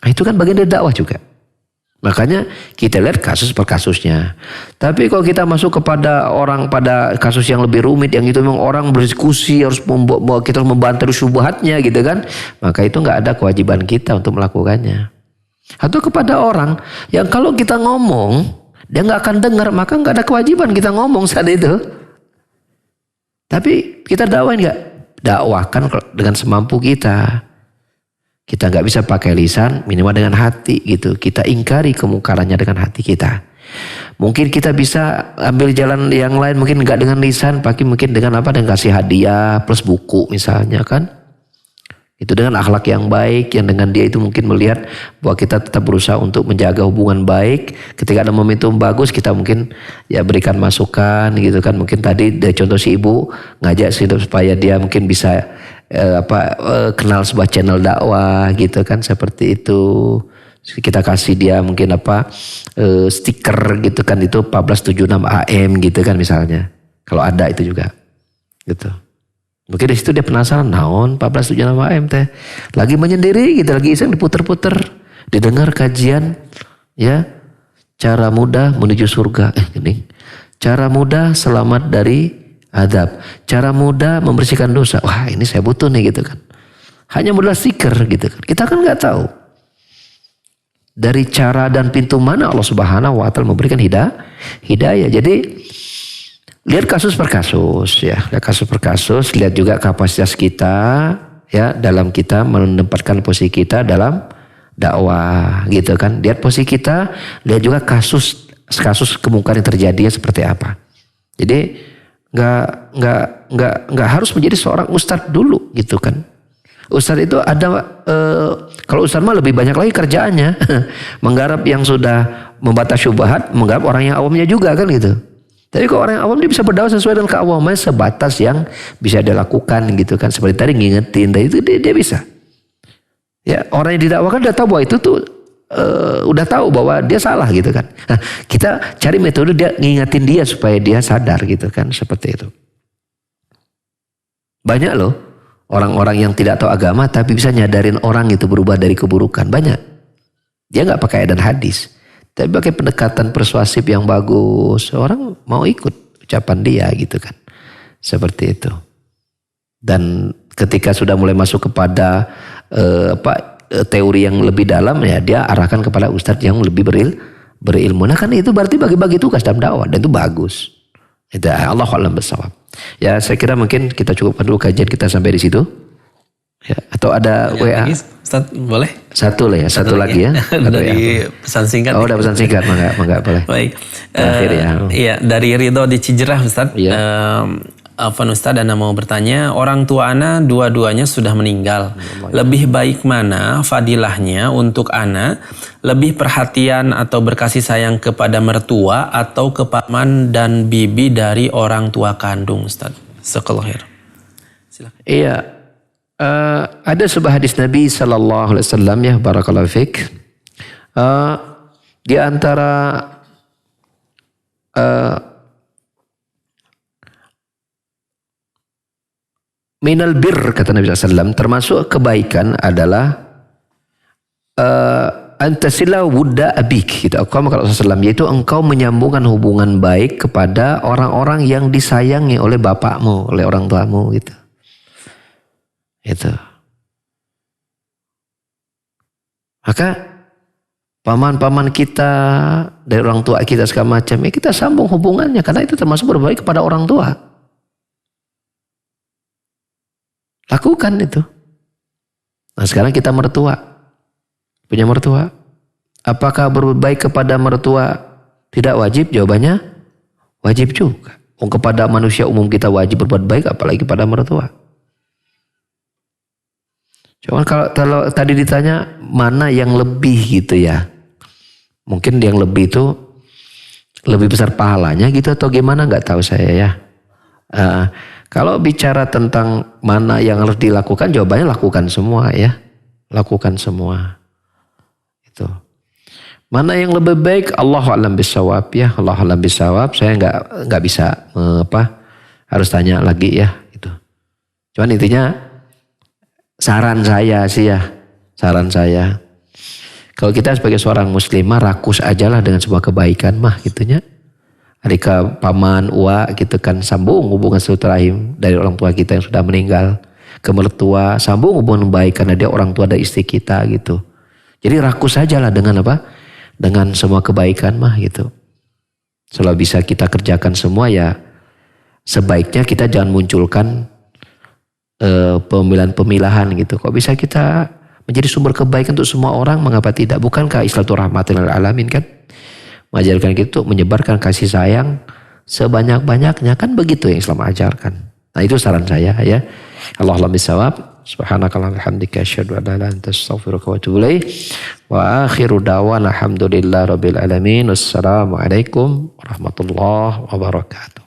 Nah, itu kan bagian dari dakwah juga. Makanya kita lihat kasus per kasusnya. Tapi kalau kita masuk kepada orang pada kasus yang lebih rumit, yang itu memang orang berdiskusi, kita harus membantah syubhatnya gitu kan. Maka itu nggak ada kewajiban kita untuk melakukannya. Atau kepada orang yang kalau kita ngomong, dia nggak akan dengar, maka nggak ada kewajiban kita ngomong saat itu. Tapi kita dakwain nggak? Dakwahkan dengan semampu kita. Kita nggak bisa pakai lisan, minimal dengan hati gitu. Kita ingkari kemungkarannya dengan hati kita. Mungkin kita bisa ambil jalan yang lain, mungkin nggak dengan lisan, mungkin dengan dengan kasih hadiah plus buku misalnya kan. Itu dengan akhlak yang baik, yang dengan dia itu mungkin melihat bahwa kita tetap berusaha untuk menjaga hubungan baik. Ketika ada momentum bagus, kita mungkin ya berikan masukan gitu kan. Mungkin tadi dari contoh si ibu ngajak supaya dia mungkin bisa kenal sebuah channel dakwah gitu kan, seperti itu. Kita kasih dia mungkin stiker gitu kan, itu 1476 AM gitu kan misalnya. Kalau ada itu juga gitu. Mungkin di situ dia penasaran, naon 1476 AM teh. Lagi menyendiri gitu, lagi iseng diputer-puter, didengar kajian ya, cara mudah menuju surga. Ini cara mudah selamat dari azab, cara mudah membersihkan dosa. Wah, ini saya butuh nih gitu kan. Hanya modal stiker gitu kan. Kita kan nggak tahu dari cara dan pintu mana Allah Subhanahu wa taala memberikan hidayah. Jadi lihat kasus per kasus ya, lihat kasus per kasus, lihat juga kapasitas kita ya dalam kita menempatkan posisi kita dalam dakwah gitu kan. Lihat posisi kita, lihat juga kasus kemungkaran yang terjadi seperti apa. Jadi nggak harus menjadi seorang ustadz dulu gitu kan. Ustadz itu ada, kalau ustadz mah lebih banyak lagi kerjaannya. Menggarap yang sudah membatas syubhat, menggarap orang yang awamnya juga kan gitu. Tapi kalau orang yang awam dia bisa berdakwah sesuai dengan keawamannya sebatas yang bisa dilakukan gitu kan. Seperti tadi ngingetin, itu dia bisa. Ya, orang yang didakwakan udah tahu bahwa itu tuh udah tahu bahwa dia salah gitu kan. Nah, kita cari metode dia ngingetin dia supaya dia sadar gitu kan, seperti itu. Banyak loh orang-orang yang tidak tahu agama tapi bisa nyadarin orang itu berubah dari keburukan. Banyak. Dia nggak pakai ayat dan hadis, tapi pakai pendekatan persuasif yang bagus. Orang mau ikut ucapan dia gitu kan. Seperti itu. Dan ketika sudah mulai masuk kepada teori yang lebih dalam ya, dia arahkan kepada ustadz yang lebih berilmu. Nah kan itu berarti bagi-bagi tugas dalam dakwah, dan itu bagus. Itu Allah a'lam bishawab. Ya saya kira mungkin kita cukupkan dulu kajian kita sampai di situ. Ya, atau ada WA? Ustaz, boleh? Satu lah ya, satu lagi ya. Dari pesan singkat. Oh, udah pesan singkat, mangga boleh. Baik. Terakhir ya. Iya, dari Ridho di Cijerah, Ustaz. Iya. Afwan Ustaz, Ana mau bertanya, orang tua Ana dua-duanya sudah meninggal. Lebih baik mana fadilahnya untuk Ana? Lebih perhatian atau berkasih sayang kepada mertua atau ke paman dan bibi dari orang tua kandung, Ustaz? Sekelahir. Silakan. Iya. Ada sebuah hadis Nabi sallallahu alaihi wasallam ya, barakallahu fik. Di antara minal bir, kata Nabi SAW, termasuk kebaikan adalah antasila wudda abik, gitu. Kalau SAW, yaitu engkau menyambungkan hubungan baik kepada orang-orang yang disayangi oleh bapakmu, oleh orang tuamu, gitu. Itu. Maka paman-paman kita dari orang tua kita segala macam, ya kita sambung hubungannya, karena itu termasuk berbaik kepada orang tua. Lakukan itu. Nah sekarang kita mertua. Punya mertua. Apakah berbaik kepada mertua tidak wajib? Jawabannya wajib juga. Kepada manusia umum kita wajib berbuat baik, apalagi kepada mertua. Cuman kalau tadi ditanya mana yang lebih gitu ya. Mungkin yang lebih itu lebih besar pahalanya gitu atau gimana, nggak tahu saya ya. Kalau bicara tentang mana yang harus dilakukan, jawabannya lakukan semua ya. Lakukan semua. Itu. Mana yang lebih baik, Allahu a'lam bishawab ya. Allahu a'lam bishawab. Saya nggak bisa harus tanya lagi ya itu. Cuman intinya saran saya sih ya. Saran saya. Kalau kita sebagai seorang muslimah rakus ajalah dengan sebuah kebaikan mah gitunya. Adika paman, uwa gitu kan, sambung hubungan silaturahim dari orang tua kita yang sudah meninggal ke mertua, sambung hubungan baik karena dia orang tua dari istri kita gitu. Jadi rakus saja lah dengan apa? Dengan semua kebaikan mah gitu. Selalu bisa kita kerjakan semua ya, sebaiknya kita jangan munculkan pemilahan gitu. Kok bisa kita menjadi sumber kebaikan untuk semua orang, mengapa tidak? Bukankah Islam itu rahmatil alamin kan? Mengajarkan kita menyebarkan kasih sayang sebanyak-banyaknya, kan begitu yang Islam ajarkan. Nah itu saran saya ya. Allahumma bisawab. Subhanakallahumma hamdika asyhadu an la ilaha illa anta astaghfiruka wa atubu ilaik. Wa akhiru da'wana alhamdulillahi rabbil alamin. Wassalamualaikum warahmatullahi wabarakatuh.